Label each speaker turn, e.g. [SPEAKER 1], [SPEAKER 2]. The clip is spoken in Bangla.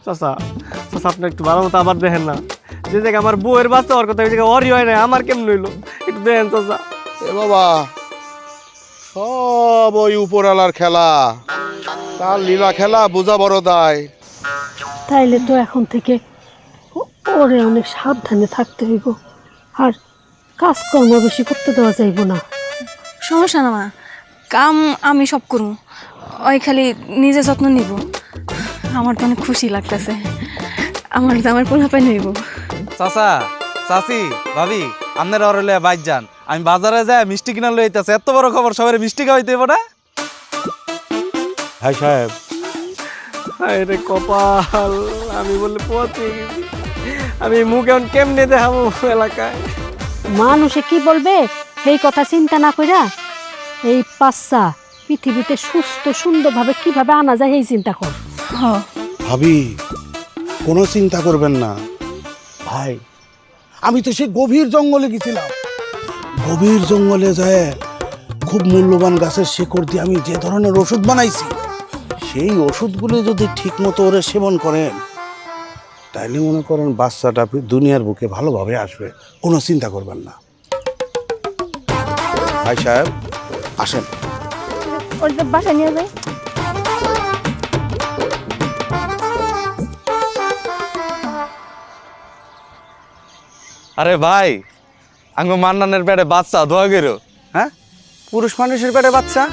[SPEAKER 1] চাচা চাচা আপনি একটু ভালো মতো আবার দেখেন না, যে জায়গায় আমার বউয়ের বাচ্চা হওয়ার কথা ওই জায়গায় ওরই হয় না, আমার কেমন হইলো একটু দেখেন চাচা।
[SPEAKER 2] এ বাবা, সব ওই উপরওয়ালার খেলা, তার লীলা খেলা বোঝা বড় দায়।
[SPEAKER 3] তাইলে তো এখন থেকে ওরে অনেক সাবধানে থাকতে হইব, আর কাজকর্ম বেশি করতে দেওয়া যাইব না।
[SPEAKER 4] সমস্যা না মা, কাম আমি সব করবো, ওই খালি নিজে যত্ন নিব। আমার তো অনেক খুশি লাগতেছে, আমার জামাই পোলা পাই নইব।
[SPEAKER 5] চাচা চাচি ভাবি আপনারা ওর লইয়া বাইর যান, আমি বাজারে যাই মিষ্টি কিনা লইতেছে। এত বড় খবর, সবাই মিষ্টি খাওয়াইতে হইব না?
[SPEAKER 2] ভাই সাহেব,
[SPEAKER 1] আরে কপাল, আমি বলে পৌঁছে গেছি, আমি মুখ এখন কেমনে দেখাবো এলাকায়।
[SPEAKER 3] মানুষে কি বলবে এই কথা চিন্তা না কইরা এই বাচ্চা পৃথিবীতে সুস্থ সুন্দরভাবে কিভাবে আনা যায় এই চিন্তা কর।
[SPEAKER 2] ভাবি কোনো চিন্তা করবেন না। ভাই, আমি তো সে গভীর জঙ্গলে গেছিলাম। গভীর জঙ্গলে যায় খুব মূল্যবান গাছের শিকড় দিয়ে আমি যে ধরনের ওষুধ বানাইছি, সেই ওষুধগুলো যদি ঠিক মতো ওরে সেবন করেন, তাইলে মনে করেন বাচ্চাটা দুনিয়ার বুকে ভালোভাবে আসবে। কোনো চিন্তা করবেন না। ভাই সাহেব আসেন।
[SPEAKER 4] ওর বাসায় নিয়ে যাই।
[SPEAKER 5] আরে ভাই, আঙ্গো মান্নানের পেটে বাচ্চা, দোয়া গেরো। হ্যাঁ, পুরুষ মানুষের পেটে বাচ্চা,